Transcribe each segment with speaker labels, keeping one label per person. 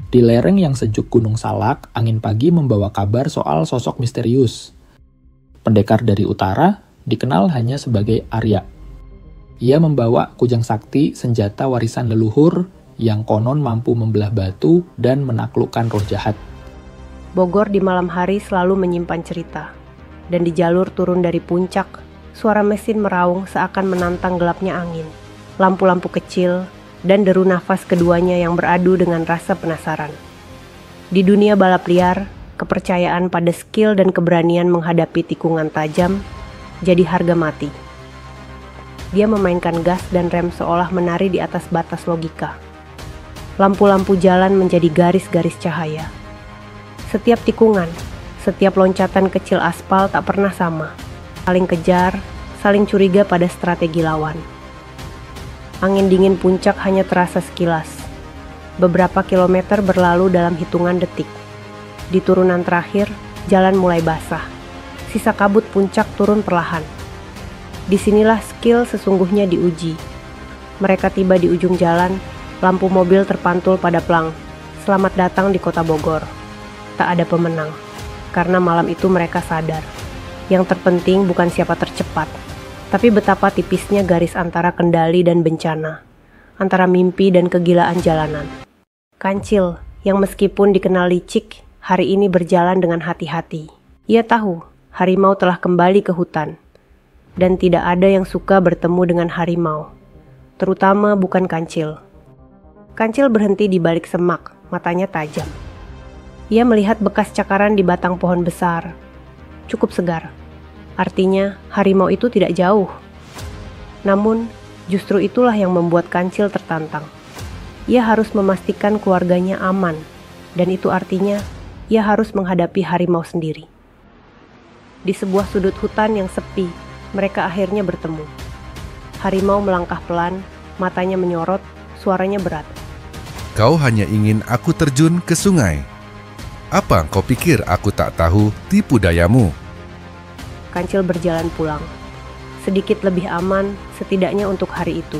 Speaker 1: Di lereng yang sejuk Gunung Salak, angin pagi membawa kabar soal sosok misterius. Pendekar dari utara dikenal hanya sebagai Arya. Ia membawa kujang sakti, senjata warisan leluhur yang konon mampu membelah batu dan menaklukkan roh jahat.
Speaker 2: Bogor di malam hari selalu menyimpan cerita. Dan di jalur turun dari puncak, suara mesin meraung seakan menantang gelapnya angin. Lampu-lampu kecil dan deru nafas keduanya yang beradu dengan rasa penasaran. Di dunia balap liar, kepercayaan pada skill dan keberanian menghadapi tikungan tajam jadi harga mati. Dia memainkan gas dan rem seolah menari di atas batas logika. Lampu-lampu jalan menjadi garis-garis cahaya. Setiap tikungan, setiap loncatan kecil aspal tak pernah sama. Saling kejar, saling curiga pada strategi lawan. Angin dingin puncak hanya terasa sekilas. Beberapa kilometer berlalu dalam hitungan detik. Di turunan terakhir, jalan mulai basah. Sisa kabut puncak turun perlahan. Disinilah skill sesungguhnya diuji. Mereka tiba di ujung jalan, lampu mobil terpantul pada plang. Selamat datang di kota Bogor. Tak ada pemenang, karena malam itu mereka sadar. Yang terpenting bukan siapa tercepat, tapi betapa tipisnya garis antara kendali dan bencana, antara mimpi dan kegilaan jalanan. Kancil, yang meskipun dikenal licik, hari ini berjalan dengan hati-hati. Ia tahu, harimau telah kembali ke hutan. Dan tidak ada yang suka bertemu dengan harimau. Terutama bukan Kancil. Kancil berhenti di balik semak, matanya tajam. Ia melihat bekas cakaran di batang pohon besar. Cukup segar. Artinya, harimau itu tidak jauh. Namun, justru itulah yang membuat Kancil tertantang. Ia harus memastikan keluarganya aman, dan itu artinya ia harus menghadapi harimau sendiri. Di sebuah sudut hutan yang sepi, mereka akhirnya bertemu. Harimau melangkah pelan, matanya menyorot, suaranya berat.
Speaker 3: Kau hanya ingin aku terjun ke sungai. Apa kau pikir aku tak tahu tipu dayamu?
Speaker 2: Kancil berjalan pulang. Sedikit lebih aman, setidaknya untuk hari itu.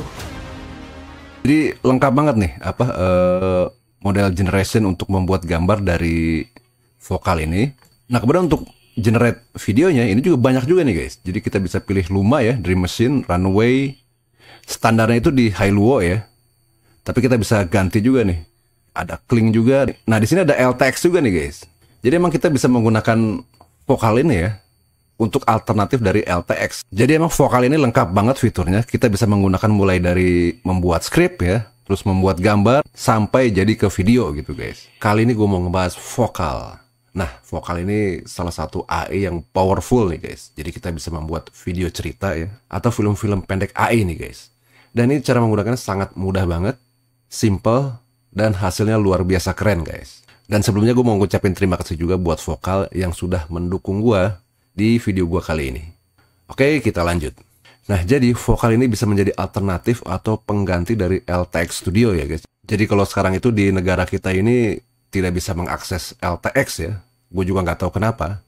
Speaker 4: Jadi lengkap banget nih, model generation untuk membuat gambar dari vokal ini. Nah, kemudian untuk generate videonya ini juga banyak juga nih guys. Jadi kita bisa pilih Luma ya, Dream Machine, Runway. Standarnya itu di High Luo ya. Tapi kita bisa ganti juga nih. Ada Kling juga. Nah, di sini ada LTX juga nih guys. Jadi emang kita bisa menggunakan vokal ini ya untuk alternatif dari LTX. Jadi emang vokal ini lengkap banget fiturnya. Kita bisa menggunakan mulai dari membuat skrip ya, terus membuat gambar, sampai jadi ke video gitu guys. Kali ini gue mau ngebahas vokal. Nah, vokal ini salah satu AI yang powerful nih guys. Jadi kita bisa membuat video cerita ya, atau film-film pendek AI nih guys. Dan ini cara menggunakannya sangat mudah banget, simple, dan hasilnya luar biasa keren guys. Dan sebelumnya gue mau ngucapin terima kasih juga buat vokal yang sudah mendukung gue di video gue kali ini. Oke, kita lanjut. Nah, jadi vokal ini bisa menjadi alternatif atau pengganti dari LTX Studio ya guys. Jadi kalau sekarang itu di negara kita ini tidak bisa mengakses LTX ya. Gue juga nggak tahu kenapa.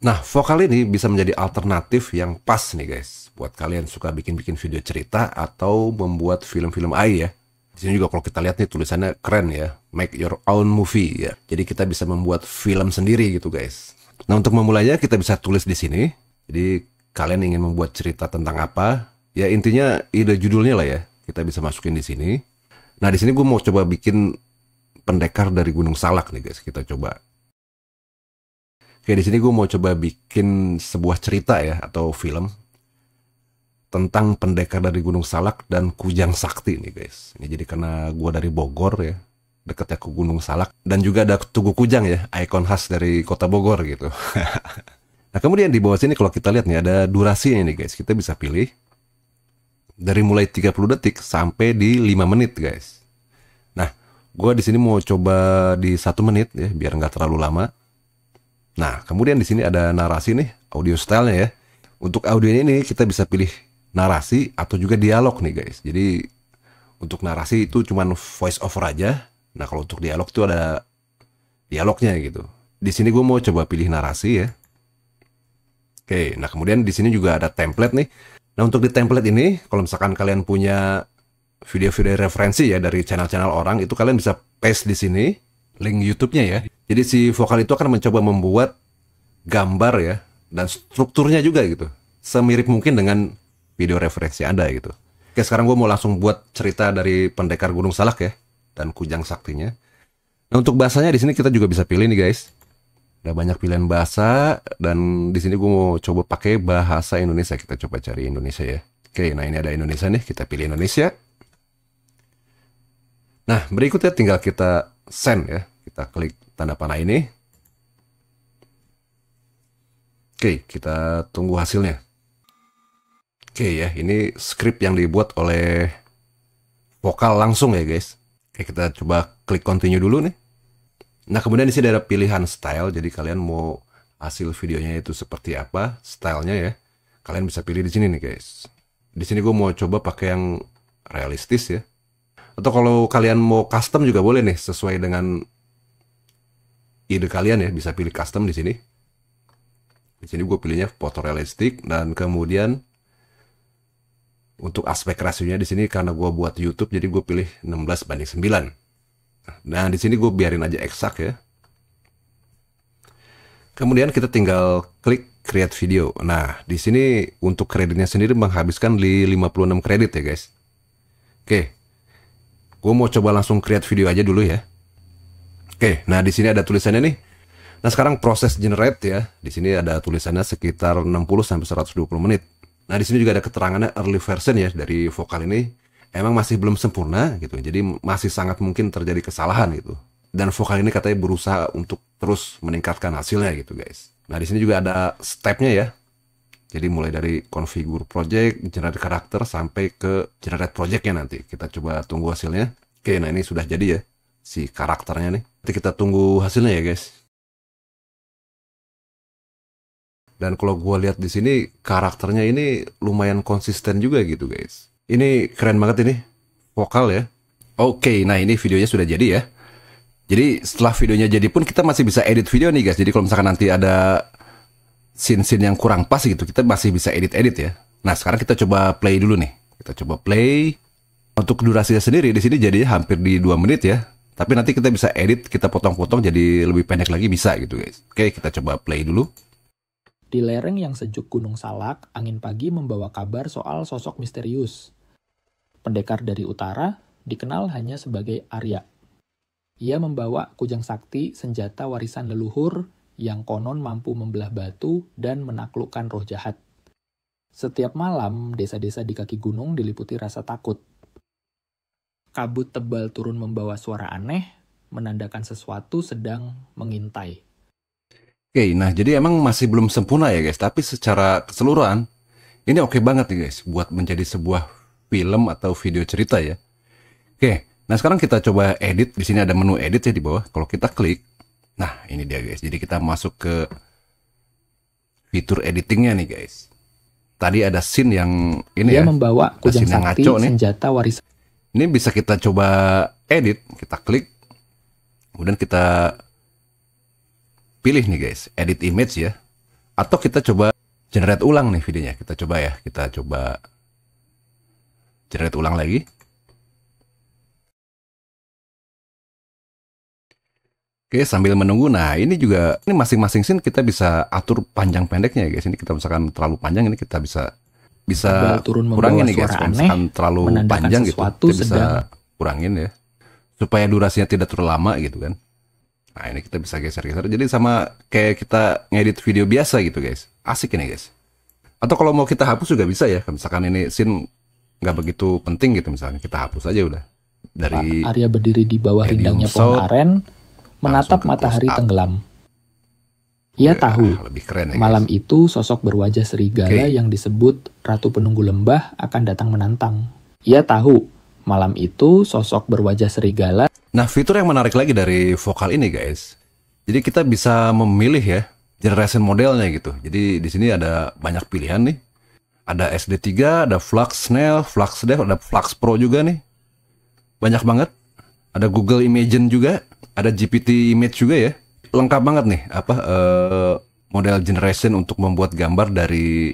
Speaker 4: Nah, vokal ini bisa menjadi alternatif yang pas nih guys. Buat kalian suka bikin-bikin video cerita atau membuat film-film AI ya. Di sini juga kalau kita lihat nih tulisannya keren ya. Make your own movie ya. Jadi kita bisa membuat film sendiri gitu guys. Nah, untuk memulainya kita bisa tulis di sini. Jadi kalian ingin membuat cerita tentang apa? Ya intinya ide judulnya lah ya. Kita bisa masukin di sini. Nah, di sini gue mau coba bikin pendekar dari Gunung Salak nih guys. Kita coba. Oke, di sini gue mau coba bikin sebuah cerita ya atau film tentang pendekar dari Gunung Salak dan Kujang Sakti nih guys. Ini jadi karena gue dari Bogor ya, dekatnya ke Gunung Salak, dan juga ada Tugu Kujang ya, ikon khas dari kota Bogor gitu. Nah, kemudian di bawah sini kalau kita lihat nih ada durasinya nih guys. Kita bisa pilih dari mulai 30 detik sampai di 5 menit guys. Nah, gue di sini mau coba di 1 menit ya, biar nggak terlalu lama. Nah, kemudian di sini ada narasi nih, audio stylenya ya. Untuk audio ini kita bisa pilih narasi atau juga dialog nih guys. Jadi untuk narasi itu cuman voice over aja. Nah, kalau untuk dialog itu ada dialognya gitu. Di sini gue mau coba pilih narasi ya. Oke, nah kemudian di sini juga ada template nih. Nah, untuk di template ini, kalau misalkan kalian punya video-video referensi ya dari channel-channel orang, itu kalian bisa paste di sini. link YouTube-nya ya. Jadi si vokal itu akan mencoba membuat gambar ya, dan strukturnya juga gitu, semirip mungkin dengan video referensi Anda gitu. Oke, sekarang gue mau langsung buat cerita dari Pendekar Gunung Salak ya, dan Kujang Saktinya. Nah, untuk bahasanya di sini kita juga bisa pilih nih guys. Ada banyak pilihan bahasa, dan di sini gue mau coba pakai bahasa Indonesia. Kita coba cari Indonesia ya. Oke, nah ini ada Indonesia nih, kita pilih Indonesia. Nah, berikutnya tinggal kita send ya. Kita klik tanda panah ini. Oke, kita tunggu hasilnya. Oke ya, ini script yang dibuat oleh vokal langsung ya guys. Oke, kita coba klik continue dulu nih. Nah, kemudian di sini ada pilihan style. Jadi kalian mau hasil videonya itu seperti apa, stylenya ya. Kalian bisa pilih di sini nih guys. Di sini gue mau coba pakai yang realistis ya. Atau kalau kalian mau custom juga boleh nih, sesuai dengan ide kalian ya, bisa pilih custom di sini. Di sini gue pilihnya fotorealistik, dan kemudian untuk aspek rasionya di sini karena gue buat YouTube jadi gue pilih 16:9. Nah, di sini gue biarin aja eksak ya. Kemudian kita tinggal klik create video. Nah, di sini untuk kreditnya sendiri menghabiskan 56 kredit ya guys. Oke. Gue mau coba langsung create video aja dulu ya. Oke, nah di sini ada tulisannya nih. Nah, sekarang proses generate ya. Di sini ada tulisannya sekitar 60-120 menit. Nah, di sini juga ada keterangannya early version ya dari vokal ini. Emang masih belum sempurna gitu. Jadi masih sangat mungkin terjadi kesalahan gitu. Dan vokal ini katanya berusaha untuk terus meningkatkan hasilnya gitu guys. Nah, di sini juga ada stepnya ya. Jadi mulai dari configure project, generate karakter, sampai ke generate projectnya nanti. Kita coba tunggu hasilnya. Oke, nah ini sudah jadi ya si karakternya nih. Nanti kita tunggu hasilnya ya guys. Dan kalau gue lihat di sini karakternya ini lumayan konsisten juga gitu guys. Ini keren banget ini vokal ya. Oke, nah ini videonya sudah jadi ya. Jadi setelah videonya jadi pun kita masih bisa edit video nih guys. Jadi kalau misalkan nanti ada scene-scene yang kurang pas gitu, kita masih bisa edit-edit ya. Nah, sekarang kita coba play dulu nih. Kita coba play. Untuk durasinya sendiri di sini jadinya hampir di 2 menit ya. Tapi nanti kita bisa edit, kita potong-potong jadi lebih pendek lagi bisa gitu guys. Oke, kita coba play dulu.
Speaker 1: Di lereng yang sejuk Gunung Salak, angin pagi membawa kabar soal sosok misterius. Pendekar dari utara dikenal hanya sebagai Arya. Ia membawa kujang sakti, senjata warisan leluhur yang konon mampu membelah batu dan menaklukkan roh jahat. Setiap malam, desa-desa di kaki gunung diliputi rasa takut. Kabut tebal turun membawa suara aneh, menandakan sesuatu sedang mengintai.
Speaker 4: Oke, nah jadi emang masih belum sempurna ya guys, tapi secara keseluruhan ini oke banget nih guys buat menjadi sebuah film atau video cerita ya. Oke, nah sekarang kita coba edit. Di sini ada menu edit ya di bawah. Kalau kita klik, nah ini dia guys. Jadi kita masuk ke fitur editingnya nih guys. Tadi ada scene yang ini
Speaker 1: Dia
Speaker 4: ya.
Speaker 1: membawa kujang sakti,
Speaker 4: ngaco nih.
Speaker 1: senjata warisan.
Speaker 4: Ini bisa kita coba edit. Kita klik, kemudian kita pilih nih guys, edit image ya. Atau kita coba generate ulang nih videonya. Kita coba ya, kita coba generate ulang lagi. Oke, sambil menunggu, nah ini juga, ini masing-masing scene kita bisa atur panjang pendeknya ya guys. Ini kita misalkan terlalu panjang, ini kita bisa
Speaker 1: turun
Speaker 4: kurangin
Speaker 1: membawa
Speaker 4: nih guys.
Speaker 1: suara
Speaker 4: Kalau
Speaker 1: aneh,
Speaker 4: misalkan terlalu
Speaker 1: menandakan
Speaker 4: panjang gitu,
Speaker 1: sesuatu
Speaker 4: kita bisa
Speaker 1: sedang-
Speaker 4: kurangin ya. Supaya durasinya tidak terlalu lama gitu kan. Nah ini kita bisa geser-geser. Jadi sama kayak kita ngedit video biasa gitu guys. Asik ini guys. Atau kalau mau kita hapus juga bisa ya. Misalkan ini scene nggak begitu penting gitu, misalkan kita hapus aja udah. Dari
Speaker 1: Arya berdiri di bawah
Speaker 4: medium
Speaker 1: rindangnya
Speaker 4: shot,
Speaker 1: pohon aren, menatap
Speaker 4: ke
Speaker 1: matahari
Speaker 4: close up.
Speaker 1: tenggelam. Ia tahu,
Speaker 4: lebih keren ya
Speaker 1: malam
Speaker 4: guys.
Speaker 1: itu sosok berwajah serigala
Speaker 4: Oke.
Speaker 1: yang disebut Ratu Penunggu Lembah akan datang menantang. Ia tahu, malam itu sosok berwajah serigala
Speaker 4: Nah, fitur yang menarik lagi dari vokal ini guys. Jadi kita bisa memilih ya generation modelnya gitu. Jadi di sini ada banyak pilihan nih. Ada SD3, ada Flux Snail, Flux Dev, ada Flux Pro juga nih. Banyak banget. Ada Google Imagen juga, ada GPT Image juga ya. Lengkap banget nih model generation untuk membuat gambar dari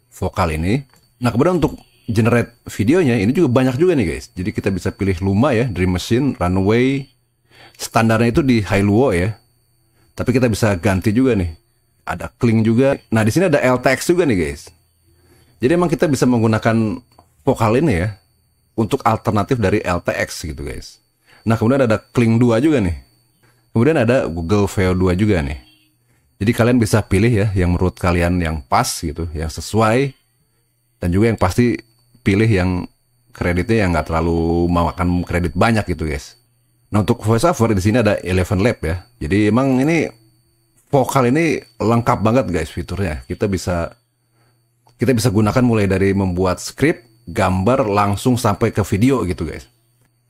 Speaker 4: vokal ini. Nah, kemudian untuk generate videonya ini juga banyak juga nih guys. Jadi kita bisa pilih Luma ya, Dream Machine, Runway, standarnya itu di Hailuo ya. Tapi kita bisa ganti juga nih. Ada Kling juga. Nah, di sini ada LTX juga nih guys. Jadi emang kita bisa menggunakan vokal ini ya untuk alternatif dari LTX gitu guys. Nah, kemudian ada Kling 2 juga nih. Kemudian ada Google VO2 juga nih. Jadi kalian bisa pilih ya yang menurut kalian yang pas gitu, yang sesuai. Dan juga yang pasti pilih yang kreditnya yang nggak terlalu memakan kredit banyak gitu guys. Nah, untuk voiceover di sini ada Eleven Lab ya. Jadi emang ini vokal ini lengkap banget guys fiturnya. Kita bisa gunakan mulai dari membuat skrip, gambar langsung sampai ke video gitu guys.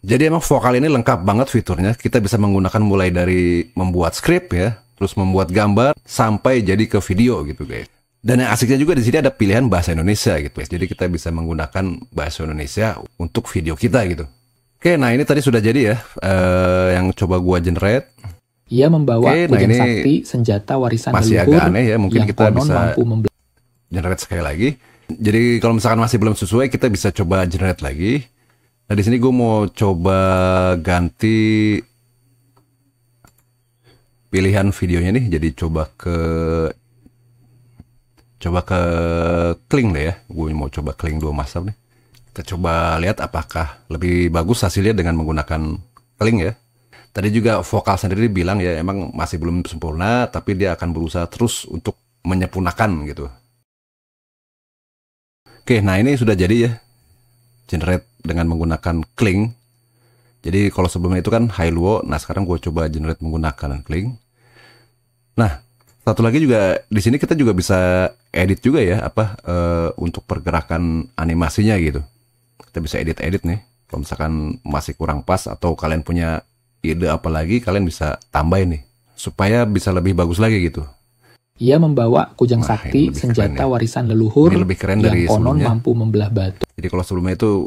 Speaker 4: Jadi emang vokal ini lengkap banget fiturnya. Kita bisa menggunakan mulai dari membuat skrip ya, terus membuat gambar sampai jadi ke video gitu guys. Dan yang asiknya juga di sini ada pilihan bahasa Indonesia gitu guys. Jadi kita bisa menggunakan bahasa Indonesia untuk video kita gitu. Oke, nah ini tadi sudah jadi ya yang coba gua generate.
Speaker 1: Ia membawa
Speaker 4: Oke,
Speaker 1: kujang
Speaker 4: ini
Speaker 1: sakti, senjata warisan
Speaker 4: masih
Speaker 1: leluhur
Speaker 4: agak aneh ya. Mungkin
Speaker 1: yang
Speaker 4: kita
Speaker 1: konon
Speaker 4: bisa
Speaker 1: mampu
Speaker 4: generate sekali lagi. Jadi kalau misalkan masih belum sesuai, kita bisa coba generate lagi. Nah di sini gue mau coba ganti pilihan videonya nih. Jadi coba ke Kling deh ya. Gue mau coba Kling 2 Master nih. Kita coba lihat apakah lebih bagus hasilnya dengan menggunakan Kling ya. Tadi juga vokal sendiri bilang ya emang masih belum sempurna, tapi dia akan berusaha terus untuk menyempurnakan gitu. Oke, nah ini sudah jadi ya. Generate dengan menggunakan Kling. Jadi kalau sebelumnya itu kan Hailuo, nah sekarang gue coba generate menggunakan Kling. Nah, satu lagi juga di sini kita juga bisa edit juga ya untuk pergerakan animasinya gitu. Kita bisa edit nih. Kalau misalkan masih kurang pas atau kalian punya ide apa lagi, kalian bisa tambahin nih supaya bisa lebih bagus lagi gitu.
Speaker 1: Ia membawa kujang sakti, senjata warisan leluhur
Speaker 4: ini lebih keren
Speaker 1: yang
Speaker 4: dari
Speaker 1: konon
Speaker 4: sebelumnya.
Speaker 1: mampu membelah batu.
Speaker 4: Jadi kalau sebelumnya itu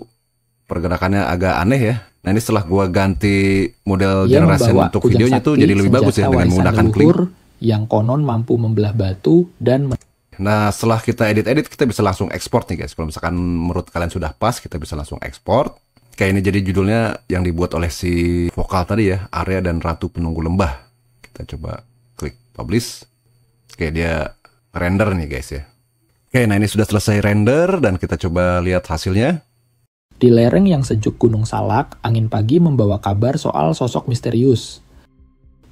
Speaker 4: pergerakannya agak aneh ya. Nah ini setelah gua ganti model
Speaker 1: Ia
Speaker 4: generation
Speaker 1: membawa
Speaker 4: untuk
Speaker 1: kujang
Speaker 4: videonya
Speaker 1: sakti,
Speaker 4: tuh jadi lebih bagus ya
Speaker 1: senjata
Speaker 4: dengan
Speaker 1: warisan
Speaker 4: menggunakan Kling.
Speaker 1: leluhur yang konon mampu membelah batu dan
Speaker 4: Nah setelah kita edit-edit kita bisa langsung ekspor nih guys. Kalau misalkan menurut kalian sudah pas, kita bisa langsung ekspor. Kayak ini jadi judulnya yang dibuat oleh si vokal tadi ya, Arya dan Ratu Penunggu Lembah. Kita coba klik publish. Oke, dia render nih guys ya. Oke, nah ini sudah selesai render dan kita coba lihat hasilnya.
Speaker 1: Di lereng yang sejuk Gunung Salak, angin pagi membawa kabar soal sosok misterius.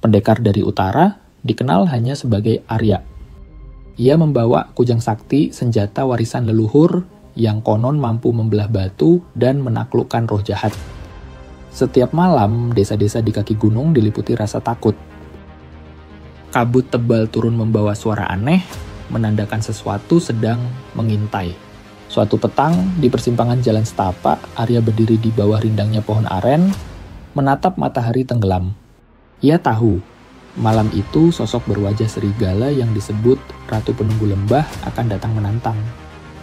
Speaker 1: Pendekar dari utara dikenal hanya sebagai Arya. Ia membawa kujang sakti, senjata warisan leluhur yang konon mampu membelah batu dan menaklukkan roh jahat. Setiap malam, desa-desa di kaki gunung diliputi rasa takut. Kabut tebal turun membawa suara aneh, menandakan sesuatu sedang mengintai. Suatu petang, di persimpangan Jalan Setapak, Arya berdiri di bawah rindangnya pohon aren, menatap matahari tenggelam. Ia tahu, malam itu sosok berwajah serigala yang disebut Ratu Penunggu Lembah akan datang menantang.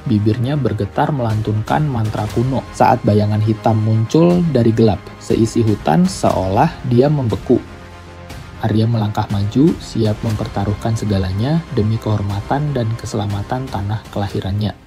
Speaker 1: Bibirnya bergetar melantunkan mantra kuno saat bayangan hitam muncul dari gelap. Seisi hutan seolah dia membeku. Arya melangkah maju, siap mempertaruhkan segalanya demi kehormatan dan keselamatan tanah kelahirannya.